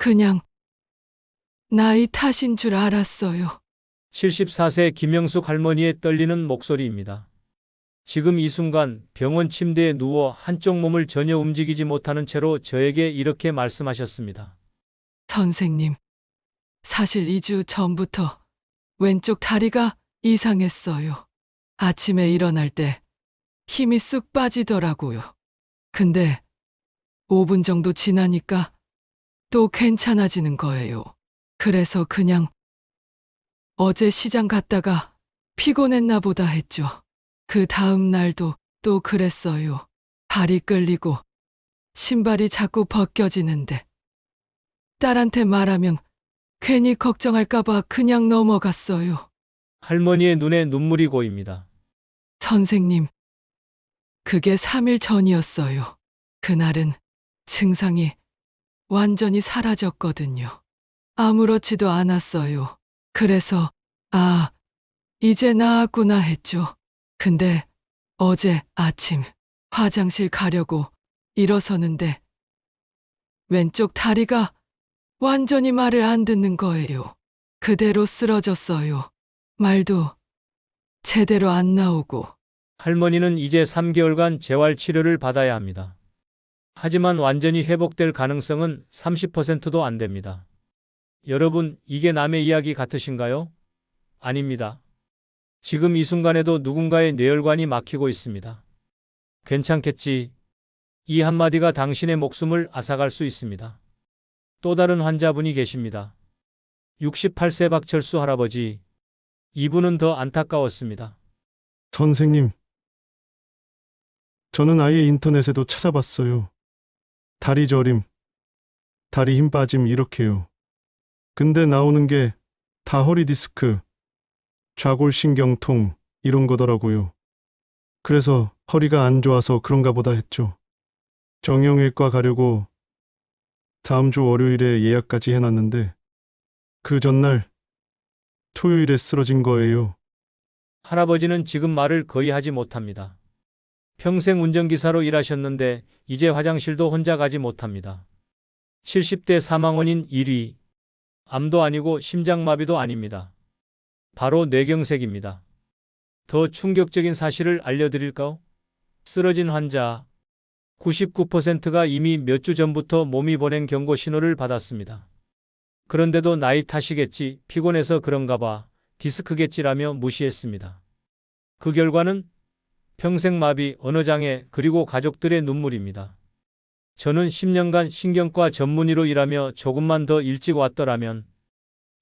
그냥 나이 탓인 줄 알았어요. 74세 김영숙 할머니의 떨리는 목소리입니다. 지금 이 순간 병원 침대에 누워 한쪽 몸을 전혀 움직이지 못하는 채로 저에게 이렇게 말씀하셨습니다. 선생님, 사실 2주 전부터 왼쪽 다리가 이상했어요. 아침에 일어날 때 힘이 쑥 빠지더라고요. 근데 5분 정도 지나니까 또 괜찮아지는 거예요. 그래서 그냥 어제 시장 갔다가 피곤했나 보다 했죠. 그 다음 날도 또 그랬어요. 발이 끌리고 신발이 자꾸 벗겨지는데 딸한테 말하면 괜히 걱정할까봐 그냥 넘어갔어요. 할머니의 눈에 눈물이 고입니다. 선생님, 그게 3일 전이었어요. 그날은 증상이 완전히 사라졌거든요. 아무렇지도 않았어요. 그래서, 아, 이제 나았구나 했죠. 근데 어제 아침 화장실 가려고 일어서는데 왼쪽 다리가 완전히 말을 안 듣는 거예요. 그대로 쓰러졌어요. 말도 제대로 안 나오고. 할머니는 이제 3개월간 재활 치료를 받아야 합니다. 하지만 완전히 회복될 가능성은 30%도 안 됩니다. 여러분, 이게 남의 이야기 같으신가요? 아닙니다. 지금 이 순간에도 누군가의 뇌혈관이 막히고 있습니다. 괜찮겠지. 이 한마디가 당신의 목숨을 앗아갈 수 있습니다. 또 다른 환자분이 계십니다. 68세 박철수 할아버지. 이분은 더 안타까웠습니다. 선생님, 저는 아예 인터넷에도 찾아봤어요. 다리 저림, 다리 힘 빠짐 이렇게요. 근데 나오는 게 다 허리 디스크, 좌골신경통 이런 거더라고요. 그래서 허리가 안 좋아서 그런가 보다 했죠. 정형외과 가려고 다음 주 월요일에 예약까지 해놨는데 그 전날 토요일에 쓰러진 거예요. 할아버지는 지금 말을 거의 하지 못합니다. 평생 운전기사로 일하셨는데 이제 화장실도 혼자 가지 못합니다. 70대 사망 원인 1위. 암도 아니고 심장마비도 아닙니다. 바로 뇌경색입니다. 더 충격적인 사실을 알려드릴까요? 쓰러진 환자 99%가 이미 몇 주 전부터 몸이 보낸 경고 신호를 받았습니다. 그런데도 나이 탓이겠지, 피곤해서 그런가 봐, 디스크겠지라며 무시했습니다. 그 결과는 평생마비, 언어장애, 그리고 가족들의 눈물입니다. 저는 10년간 신경과 전문의로 일하며 조금만 더 일찍 왔더라면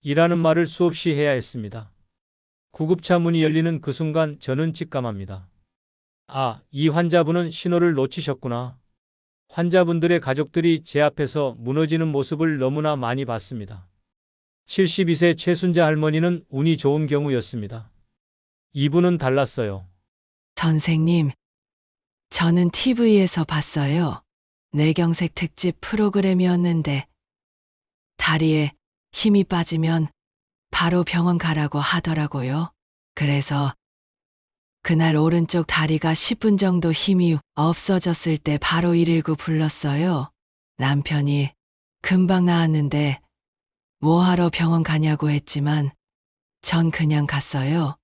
이라는 말을 수없이 해야 했습니다. 구급차 문이 열리는 그 순간 저는 직감합니다. 아, 이 환자분은 신호를 놓치셨구나. 환자분들의 가족들이 제 앞에서 무너지는 모습을 너무나 많이 봤습니다. 72세 최순자 할머니는 운이 좋은 경우였습니다. 이분은 달랐어요. 선생님, 저는 TV에서 봤어요. 뇌경색 특집 프로그램이었는데 다리에 힘이 빠지면 바로 병원 가라고 하더라고요. 그래서 그날 오른쪽 다리가 10분 정도 힘이 없어졌을 때 바로 119 불렀어요. 남편이 금방 나았는데 뭐하러 병원 가냐고 했지만 전 그냥 갔어요.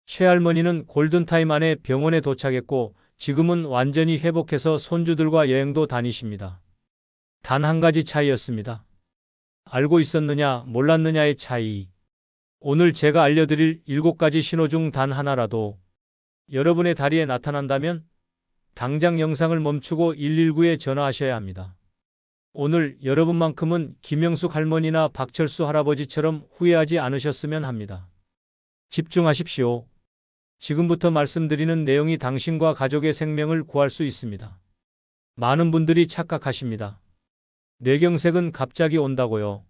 최할머니는 골든타임 안에 병원에 도착했고 지금은 완전히 회복해서 손주들과 여행도 다니십니다. 단 한 가지 차이였습니다. 알고 있었느냐 몰랐느냐의 차이. 오늘 제가 알려드릴 7가지 신호 중 단 하나라도 여러분의 다리에 나타난다면 당장 영상을 멈추고 119에 전화하셔야 합니다. 오늘 여러분만큼은 김영숙 할머니나 박철수 할아버지처럼 후회하지 않으셨으면 합니다. 집중하십시오. 지금부터 말씀드리는 내용이 당신과 가족의 생명을 구할 수 있습니다. 많은 분들이 착각하십니다. 뇌경색은 갑자기 온다고요?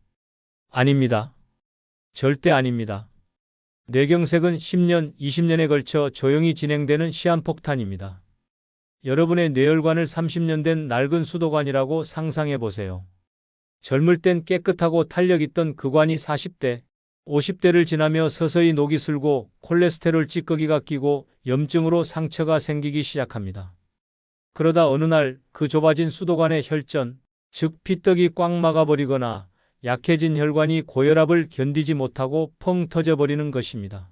아닙니다. 절대 아닙니다. 뇌경색은 10년, 20년에 걸쳐 조용히 진행되는 시한폭탄입니다. 여러분의 뇌혈관을 30년 된 낡은 수도관이라고 상상해 보세요. 젊을 땐 깨끗하고 탄력 있던 그 관이 40대, 50대를 지나며 서서히 녹이 슬고 콜레스테롤 찌꺼기가 끼고 염증으로 상처가 생기기 시작합니다. 그러다 어느 날 그 좁아진 수도관의 혈전, 즉 피떡이 꽉 막아버리거나 약해진 혈관이 고혈압을 견디지 못하고 펑 터져버리는 것입니다.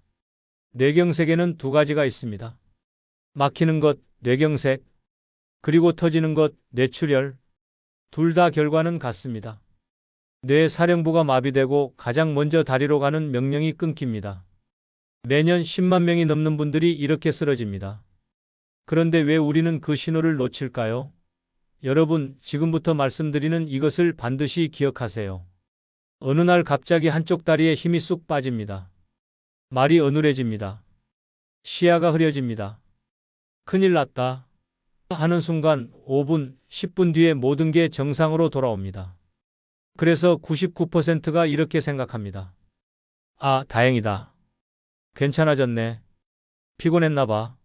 뇌경색에는 두 가지가 있습니다. 막히는 것, 뇌경색, 그리고 터지는 것, 뇌출혈. 둘 다 결과는 같습니다. 뇌 사령부가 마비되고 가장 먼저 다리로 가는 명령이 끊깁니다. 매년 10만 명이 넘는 분들이 이렇게 쓰러집니다. 그런데 왜 우리는 그 신호를 놓칠까요? 여러분, 지금부터 말씀드리는 이것을 반드시 기억하세요. 어느 날 갑자기 한쪽 다리에 힘이 쑥 빠집니다. 말이 어눌해집니다. 시야가 흐려집니다. 큰일 났다 하는 순간 5분, 10분 뒤에 모든 게 정상으로 돌아옵니다. 그래서 99%가 이렇게 생각합니다. 아, 다행이다. 괜찮아졌네. 피곤했나 봐.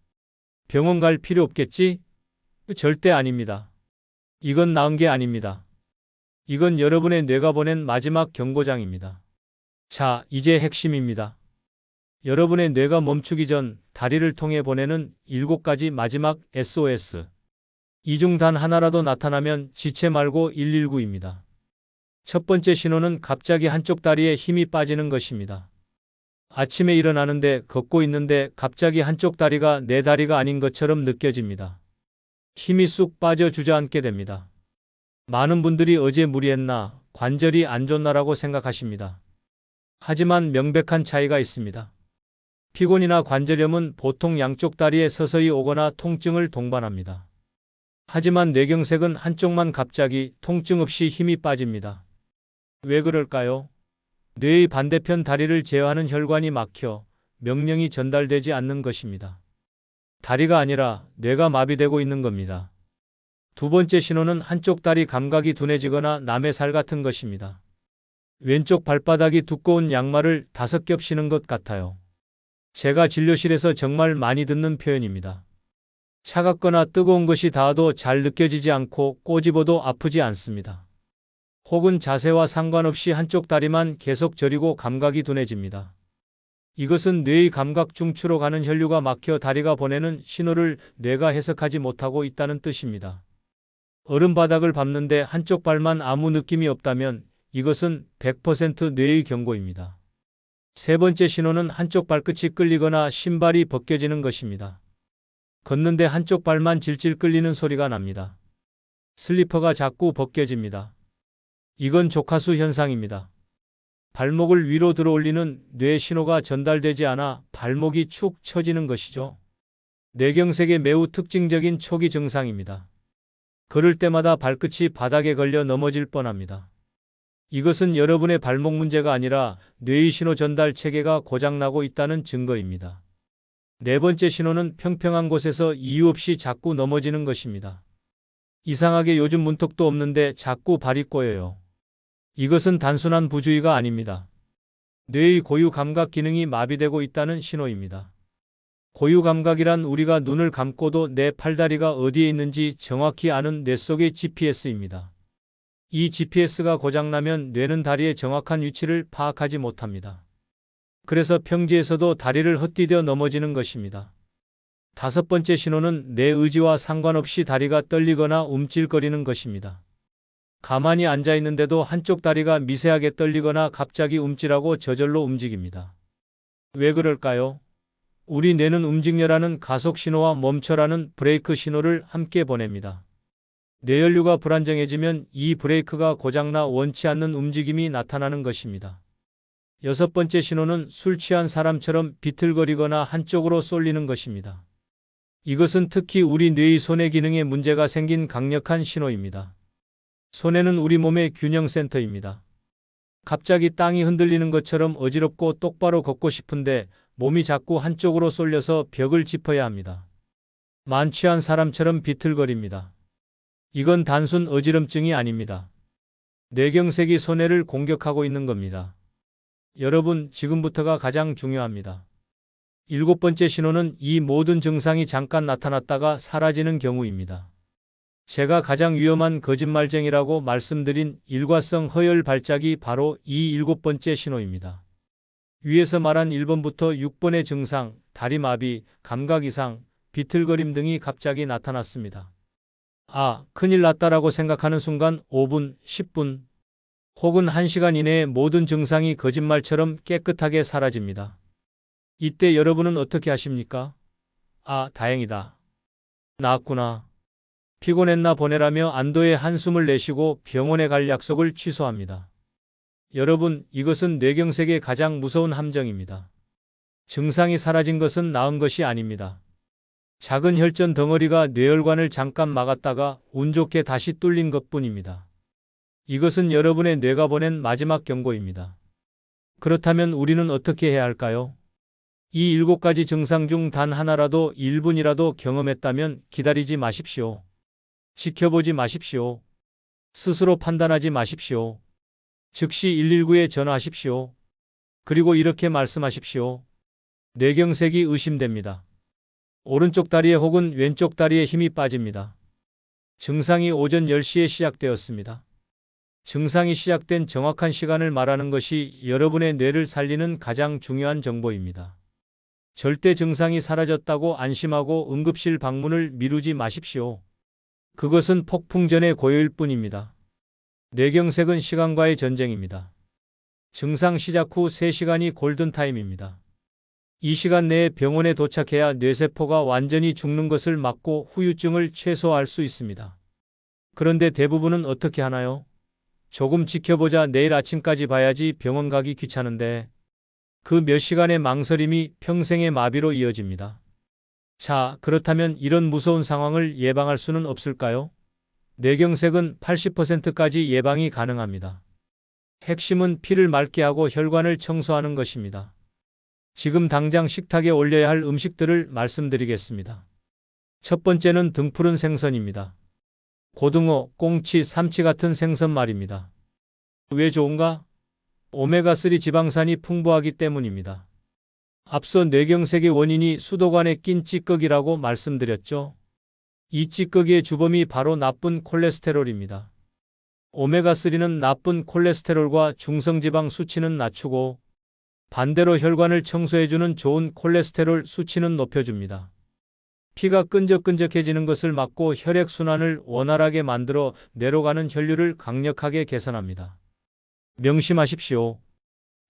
병원 갈 필요 없겠지? 절대 아닙니다. 이건 나은 게 아닙니다. 이건 여러분의 뇌가 보낸 마지막 경고장입니다. 자, 이제 핵심입니다. 여러분의 뇌가 멈추기 전 다리를 통해 보내는 7가지 마지막 SOS. 이 중 단 하나라도 나타나면 지체 말고 119입니다. 첫 번째 신호는 갑자기 한쪽 다리에 힘이 빠지는 것입니다. 아침에 일어나는데 걷고 있는데 갑자기 한쪽 다리가 내 다리가 아닌 것처럼 느껴집니다. 힘이 쑥 빠져 주저앉게 됩니다. 많은 분들이 어제 무리했나, 관절이 안 좋나라고 생각하십니다. 하지만 명백한 차이가 있습니다. 피곤이나 관절염은 보통 양쪽 다리에 서서히 오거나 통증을 동반합니다. 하지만 뇌경색은 한쪽만 갑자기 통증 없이 힘이 빠집니다. 왜 그럴까요? 뇌의 반대편 다리를 제어하는 혈관이 막혀 명령이 전달되지 않는 것입니다. 다리가 아니라 뇌가 마비되고 있는 겁니다. 두 번째 신호는 한쪽 다리 감각이 둔해지거나 남의 살 같은 것입니다. 왼쪽 발바닥이 두꺼운 양말을 5겹 신은 것 같아요. 제가 진료실에서 정말 많이 듣는 표현입니다. 차갑거나 뜨거운 것이 닿아도 잘 느껴지지 않고 꼬집어도 아프지 않습니다. 혹은 자세와 상관없이 한쪽 다리만 계속 저리고 감각이 둔해집니다. 이것은 뇌의 감각 중추로 가는 혈류가 막혀 다리가 보내는 신호를 뇌가 해석하지 못하고 있다는 뜻입니다. 얼음바닥을 밟는데 한쪽 발만 아무 느낌이 없다면 이것은 100% 뇌의 경고입니다. 세 번째 신호는 한쪽 발끝이 끌리거나 신발이 벗겨지는 것입니다. 걷는데 한쪽 발만 질질 끌리는 소리가 납니다. 슬리퍼가 자꾸 벗겨집니다. 이건 조카수 현상입니다. 발목을 위로 들어올리는 뇌 신호가 전달되지 않아 발목이 축 처지는 것이죠. 뇌경색의 매우 특징적인 초기 증상입니다. 걸을 때마다 발끝이 바닥에 걸려 넘어질 뻔합니다. 이것은 여러분의 발목 문제가 아니라 뇌의 신호 전달 체계가 고장나고 있다는 증거입니다. 네 번째 신호는 평평한 곳에서 이유 없이 자꾸 넘어지는 것입니다. 이상하게 요즘 문턱도 없는데 자꾸 발이 꼬여요. 이것은 단순한 부주의가 아닙니다. 뇌의 고유 감각 기능이 마비되고 있다는 신호입니다. 고유 감각이란 우리가 눈을 감고도 내 팔다리가 어디에 있는지 정확히 아는 뇌 속의 GPS입니다. 이 GPS가 고장나면 뇌는 다리의 정확한 위치를 파악하지 못합니다. 그래서 평지에서도 다리를 헛디뎌 넘어지는 것입니다. 다섯 번째 신호는 내 의지와 상관없이 다리가 떨리거나 움찔거리는 것입니다. 가만히 앉아 있는데도 한쪽 다리가 미세하게 떨리거나 갑자기 움찔하고 저절로 움직입니다. 왜 그럴까요? 우리 뇌는 움직여라는 가속 신호와 멈춰라는 브레이크 신호를 함께 보냅니다. 뇌연류가 불안정해지면 이 브레이크가 고장나 원치 않는 움직임이 나타나는 것입니다. 여섯 번째 신호는 술 취한 사람처럼 비틀거리거나 한쪽으로 쏠리는 것입니다. 이것은 특히 우리 뇌의 손해 기능에 문제가 생긴 강력한 신호입니다. 손해는 우리 몸의 균형센터입니다. 갑자기 땅이 흔들리는 것처럼 어지럽고 똑바로 걷고 싶은데 몸이 자꾸 한쪽으로 쏠려서 벽을 짚어야 합니다. 만취한 사람처럼 비틀거립니다. 이건 단순 어지럼증이 아닙니다. 뇌경색이 손해를 공격하고 있는 겁니다. 여러분, 지금부터가 가장 중요합니다. 일곱 번째 신호는 이 모든 증상이 잠깐 나타났다가 사라지는 경우입니다. 제가 가장 위험한 거짓말쟁이라고 말씀드린 일과성 허혈 발작이 바로 이 일곱 번째 신호입니다. 위에서 말한 1번부터 6번의 증상, 다리 마비, 감각 이상, 비틀거림 등이 갑자기 나타났습니다. 아, 큰일 났다라고 생각하는 순간 5분, 10분, 혹은 1시간 이내에 모든 증상이 거짓말처럼 깨끗하게 사라집니다. 이때 여러분은 어떻게 하십니까? 아, 다행이다. 나았구나. 피곤했나 보내라며 안도의 한숨을 내쉬고 병원에 갈 약속을 취소합니다. 여러분, 이것은 뇌경색의 가장 무서운 함정입니다. 증상이 사라진 것은 나은 것이 아닙니다. 작은 혈전 덩어리가 뇌혈관을 잠깐 막았다가 운 좋게 다시 뚫린 것뿐입니다. 이것은 여러분의 뇌가 보낸 마지막 경고입니다. 그렇다면 우리는 어떻게 해야 할까요? 이 7가지 증상 중 단 하나라도 1분이라도 경험했다면 기다리지 마십시오. 지켜보지 마십시오. 스스로 판단하지 마십시오. 즉시 119에 전화하십시오. 그리고 이렇게 말씀하십시오. 뇌경색이 의심됩니다. 오른쪽 다리에 혹은 왼쪽 다리에 힘이 빠집니다. 증상이 오전 10시에 시작되었습니다. 증상이 시작된 정확한 시간을 말하는 것이 여러분의 뇌를 살리는 가장 중요한 정보입니다. 절대 증상이 사라졌다고 안심하고 응급실 방문을 미루지 마십시오. 그것은 폭풍전의 고요일 뿐입니다. 뇌경색은 시간과의 전쟁입니다. 증상 시작 후 3시간이 골든타임입니다. 이 시간 내에 병원에 도착해야 뇌세포가 완전히 죽는 것을 막고 후유증을 최소화할 수 있습니다. 그런데 대부분은 어떻게 하나요? 조금 지켜보자, 내일 아침까지 봐야지, 병원 가기 귀찮은데. 그 몇 시간의 망설임이 평생의 마비로 이어집니다. 자, 그렇다면 이런 무서운 상황을 예방할 수는 없을까요? 뇌경색은 80%까지 예방이 가능합니다. 핵심은 피를 맑게 하고 혈관을 청소하는 것입니다. 지금 당장 식탁에 올려야 할 음식들을 말씀드리겠습니다. 첫 번째는 등푸른 생선입니다. 고등어, 꽁치, 삼치 같은 생선 말입니다. 왜 좋은가? 오메가3 지방산이 풍부하기 때문입니다. 앞서 뇌경색의 원인이 수도관에 낀 찌꺼기라고 말씀드렸죠. 이 찌꺼기의 주범이 바로 나쁜 콜레스테롤입니다. 오메가3는 나쁜 콜레스테롤과 중성지방 수치는 낮추고 반대로 혈관을 청소해주는 좋은 콜레스테롤 수치는 높여줍니다. 피가 끈적끈적해지는 것을 막고 혈액순환을 원활하게 만들어 뇌로 가는 혈류를 강력하게 개선합니다. 명심하십시오.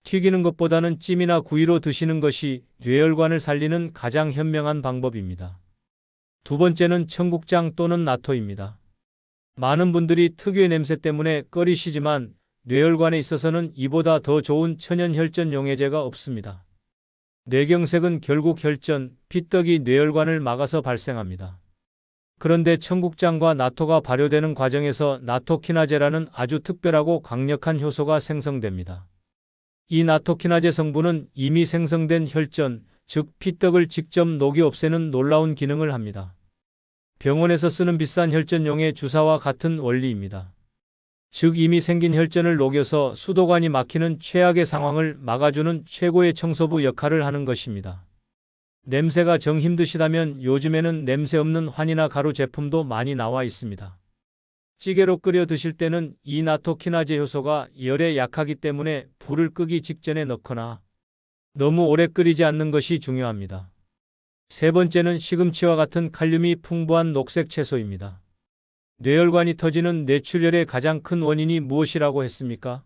튀기는 것보다는 찜이나 구이로 드시는 것이 뇌혈관을 살리는 가장 현명한 방법입니다. 두 번째는 청국장 또는 나토입니다. 많은 분들이 특유의 냄새 때문에 꺼리시지만 뇌혈관에 있어서는 이보다 더 좋은 천연혈전 용해제가 없습니다. 뇌경색은 결국 혈전, 피떡이 뇌혈관을 막아서 발생합니다. 그런데 청국장과 나토가 발효되는 과정에서 나토키나제라는 아주 특별하고 강력한 효소가 생성됩니다. 이 나토키나제 성분은 이미 생성된 혈전, 즉 피떡을 직접 녹이 없애는 놀라운 기능을 합니다. 병원에서 쓰는 비싼 혈전용의 주사와 같은 원리입니다. 즉 이미 생긴 혈전을 녹여서 수도관이 막히는 최악의 상황을 막아주는 최고의 청소부 역할을 하는 것입니다. 냄새가 정 힘드시다면 요즘에는 냄새 없는 환이나 가루 제품도 많이 나와 있습니다. 찌개로 끓여 드실 때는 이 나토키나제 효소가 열에 약하기 때문에 불을 끄기 직전에 넣거나 너무 오래 끓이지 않는 것이 중요합니다. 세 번째는 시금치와 같은 칼륨이 풍부한 녹색 채소입니다. 뇌혈관이 터지는 뇌출혈의 가장 큰 원인이 무엇이라고 했습니까?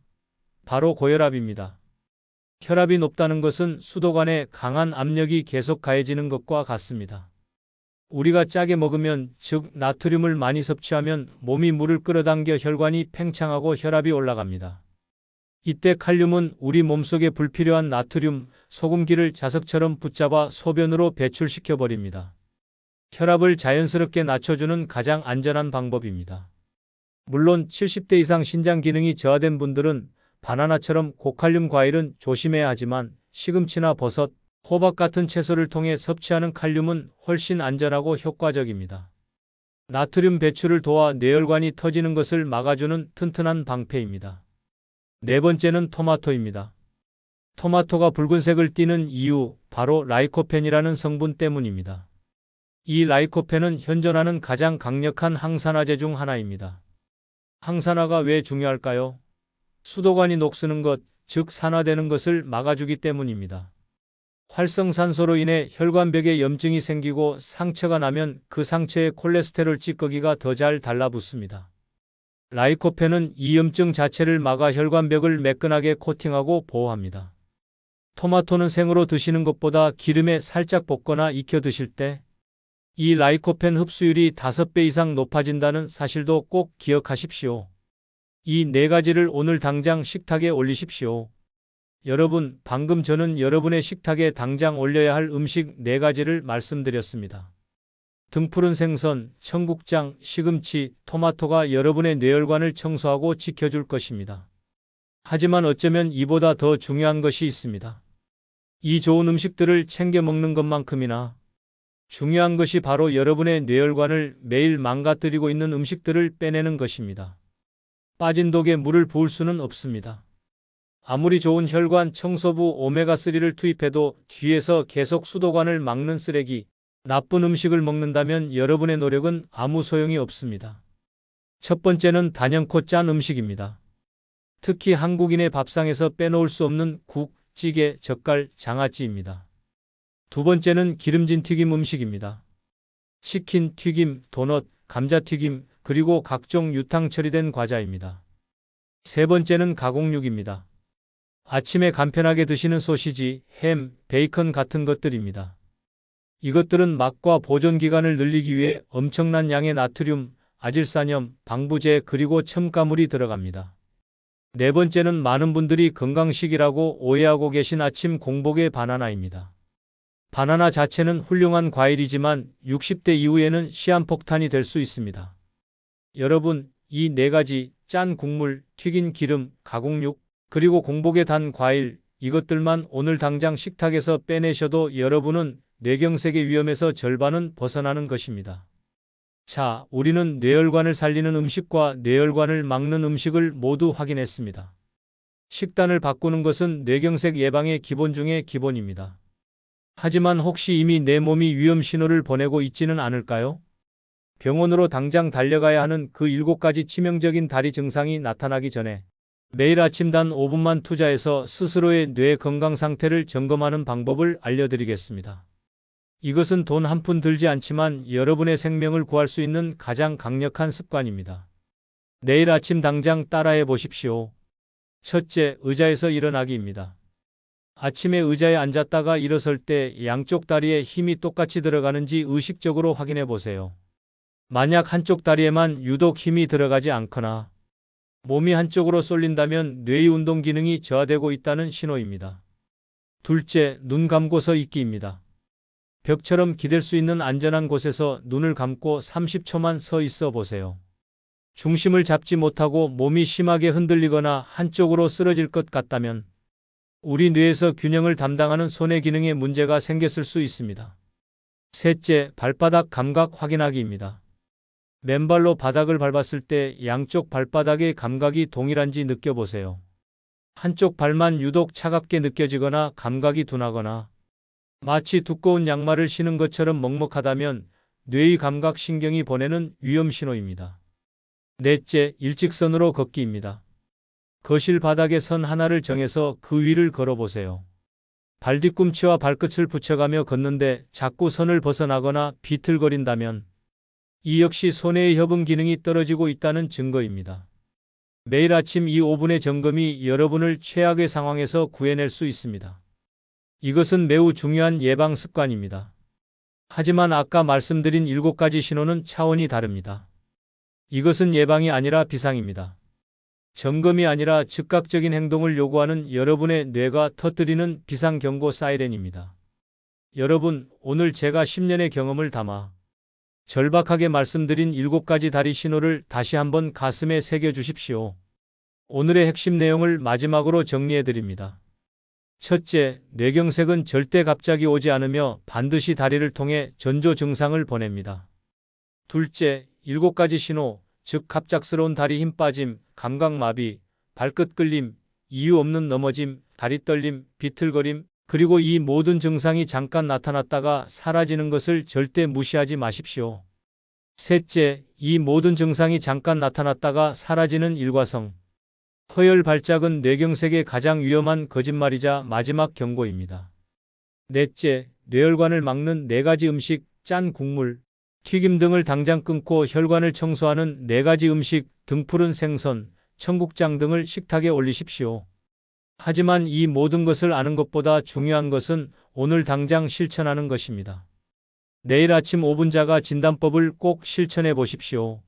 바로 고혈압입니다. 혈압이 높다는 것은 수도관에 강한 압력이 계속 가해지는 것과 같습니다. 우리가 짜게 먹으면, 즉 나트륨을 많이 섭취하면 몸이 물을 끌어당겨 혈관이 팽창하고 혈압이 올라갑니다. 이때 칼륨은 우리 몸속에 불필요한 나트륨, 소금기를 자석처럼 붙잡아 소변으로 배출시켜 버립니다. 혈압을 자연스럽게 낮춰주는 가장 안전한 방법입니다. 물론 70대 이상 신장 기능이 저하된 분들은 바나나처럼 고칼륨 과일은 조심해야 하지만 시금치나 버섯, 호박 같은 채소를 통해 섭취하는 칼륨은 훨씬 안전하고 효과적입니다. 나트륨 배출을 도와 뇌혈관이 터지는 것을 막아주는 튼튼한 방패입니다. 네 번째는 토마토입니다. 토마토가 붉은색을 띠는 이유, 바로 라이코펜이라는 성분 때문입니다. 이 라이코펜은 현존하는 가장 강력한 항산화제 중 하나입니다. 항산화가 왜 중요할까요? 수도관이 녹쓰는 것, 즉 산화되는 것을 막아주기 때문입니다. 활성산소로 인해 혈관벽에 염증이 생기고 상처가 나면 그 상처에 콜레스테롤 찌꺼기가 더 잘 달라붙습니다. 라이코펜은 이염증 자체를 막아 혈관벽을 매끈하게 코팅하고 보호합니다. 토마토는 생으로 드시는 것보다 기름에 살짝 볶거나 익혀 드실 때 이 라이코펜 흡수율이 5배 이상 높아진다는 사실도 꼭 기억하십시오. 이 4가지를 오늘 당장 식탁에 올리십시오. 여러분, 방금 저는 여러분의 식탁에 당장 올려야 할 음식 4가지를 말씀드렸습니다. 등푸른 생선, 청국장, 시금치, 토마토가 여러분의 뇌혈관을 청소하고 지켜줄 것입니다. 하지만 어쩌면 이보다 더 중요한 것이 있습니다. 이 좋은 음식들을 챙겨 먹는 것만큼이나 중요한 것이 바로 여러분의 뇌혈관을 매일 망가뜨리고 있는 음식들을 빼내는 것입니다. 빠진 독에 물을 부을 수는 없습니다. 아무리 좋은 혈관 청소부 오메가3를 투입해도 뒤에서 계속 수도관을 막는 쓰레기, 나쁜 음식을 먹는다면 여러분의 노력은 아무 소용이 없습니다. 첫 번째는 단연코 짠 음식입니다. 특히 한국인의 밥상에서 빼놓을 수 없는 국, 찌개, 젓갈, 장아찌입니다. 두 번째는 기름진 튀김 음식입니다. 치킨, 튀김, 도넛, 감자튀김, 그리고 각종 유탕 처리된 과자입니다. 세 번째는 가공육입니다. 아침에 간편하게 드시는 소시지, 햄, 베이컨 같은 것들입니다. 이것들은 맛과 보존 기간을 늘리기 위해 엄청난 양의 나트륨, 아질산염, 방부제 그리고 첨가물이 들어갑니다. 네 번째는 많은 분들이 건강식이라고 오해하고 계신 아침 공복의 바나나입니다. 바나나 자체는 훌륭한 과일이지만 60대 이후에는 시한폭탄이 될 수 있습니다. 여러분, 이 4가지 짠 국물, 튀긴 기름, 가공육, 그리고 공복에 단 과일, 이것들만 오늘 당장 식탁에서 빼내셔도 여러분은 뇌경색의 위험에서 절반은 벗어나는 것입니다. 자, 우리는 뇌혈관을 살리는 음식과 뇌혈관을 막는 음식을 모두 확인했습니다. 식단을 바꾸는 것은 뇌경색 예방의 기본 중의 기본입니다. 하지만 혹시 이미 내 몸이 위험 신호를 보내고 있지는 않을까요? 병원으로 당장 달려가야 하는 그 7가지 치명적인 다리 증상이 나타나기 전에 매일 아침 단 5분만 투자해서 스스로의 뇌 건강 상태를 점검하는 방법을 알려드리겠습니다. 이것은 돈 한 푼 들지 않지만 여러분의 생명을 구할 수 있는 가장 강력한 습관입니다. 내일 아침 당장 따라해 보십시오. 첫째, 의자에서 일어나기입니다. 아침에 의자에 앉았다가 일어설 때 양쪽 다리에 힘이 똑같이 들어가는지 의식적으로 확인해 보세요. 만약 한쪽 다리에만 유독 힘이 들어가지 않거나 몸이 한쪽으로 쏠린다면 뇌의 운동 기능이 저하되고 있다는 신호입니다. 둘째, 눈 감고서 있기입니다. 벽처럼 기댈 수 있는 안전한 곳에서 눈을 감고 30초만 서 있어 보세요. 중심을 잡지 못하고 몸이 심하게 흔들리거나 한쪽으로 쓰러질 것 같다면 우리 뇌에서 균형을 담당하는 손의 기능에 문제가 생겼을 수 있습니다. 셋째, 발바닥 감각 확인하기입니다. 맨발로 바닥을 밟았을 때 양쪽 발바닥의 감각이 동일한지 느껴보세요. 한쪽 발만 유독 차갑게 느껴지거나 감각이 둔하거나 마치 두꺼운 양말을 신은 것처럼 먹먹하다면 뇌의 감각 신경이 보내는 위험 신호입니다. 넷째, 일직선으로 걷기입니다. 거실 바닥에 선 하나를 정해서 그 위를 걸어보세요. 발뒤꿈치와 발끝을 붙여가며 걷는데 자꾸 선을 벗어나거나 비틀거린다면 이 역시 손의 협응 기능이 떨어지고 있다는 증거입니다. 매일 아침 이 5분의 점검이 여러분을 최악의 상황에서 구해낼 수 있습니다. 이것은 매우 중요한 예방 습관입니다. 하지만 아까 말씀드린 7가지 신호는 차원이 다릅니다. 이것은 예방이 아니라 비상입니다. 점검이 아니라 즉각적인 행동을 요구하는 여러분의 뇌가 터뜨리는 비상경고 사이렌입니다. 여러분, 오늘 제가 10년의 경험을 담아 절박하게 말씀드린 7가지 다리 신호를 다시 한번 가슴에 새겨주십시오. 오늘의 핵심 내용을 마지막으로 정리해드립니다. 첫째, 뇌경색은 절대 갑자기 오지 않으며 반드시 다리를 통해 전조 증상을 보냅니다. 둘째, 7가지 신호, 즉 갑작스러운 다리 힘 빠짐, 감각마비, 발끝 끌림, 이유 없는 넘어짐, 다리 떨림, 비틀거림, 그리고 이 모든 증상이 잠깐 나타났다가 사라지는 것을 절대 무시하지 마십시오. 셋째, 이 모든 증상이 잠깐 나타났다가 사라지는 일과성. 허혈 발작은 뇌경색의 가장 위험한 거짓말이자 마지막 경고입니다. 넷째, 뇌혈관을 막는 4가지 음식, 짠 국물, 튀김 등을 당장 끊고 혈관을 청소하는 4가지 음식, 등푸른 생선, 청국장 등을 식탁에 올리십시오. 하지만 이 모든 것을 아는 것보다 중요한 것은 오늘 당장 실천하는 것입니다. 내일 아침 5분 자가 진단법을 꼭 실천해 보십시오.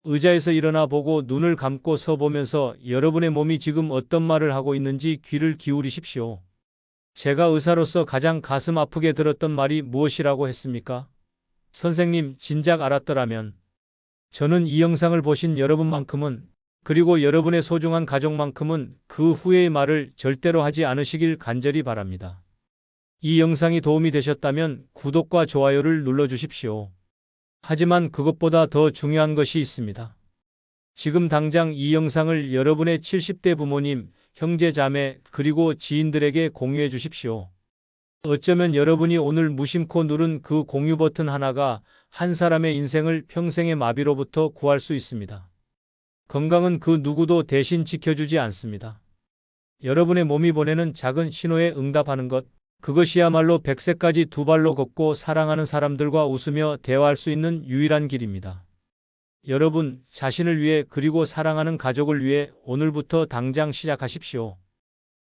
의자에서 일어나 보고 눈을 감고 서 보면서 여러분의 몸이 지금 어떤 말을 하고 있는지 귀를 기울이십시오. 제가 의사로서 가장 가슴 아프게 들었던 말이 무엇이라고 했습니까? 선생님, 진작 알았더라면. 저는 이 영상을 보신 여러분만큼은, 그리고 여러분의 소중한 가족만큼은 그 후회의 말을 절대로 하지 않으시길 간절히 바랍니다. 이 영상이 도움이 되셨다면 구독과 좋아요를 눌러주십시오. 하지만 그것보다 더 중요한 것이 있습니다. 지금 당장 이 영상을 여러분의 70대 부모님, 형제 자매, 그리고 지인들에게 공유해 주십시오. 어쩌면 여러분이 오늘 무심코 누른 그 공유 버튼 하나가 한 사람의 인생을 평생의 마비로부터 구할 수 있습니다. 건강은 그 누구도 대신 지켜주지 않습니다. 여러분의 몸이 보내는 작은 신호에 응답하는 것, 그것이야말로 100세까지 2발로 걷고 사랑하는 사람들과 웃으며 대화할 수 있는 유일한 길입니다. 여러분, 자신을 위해 그리고 사랑하는 가족을 위해 오늘부터 당장 시작하십시오.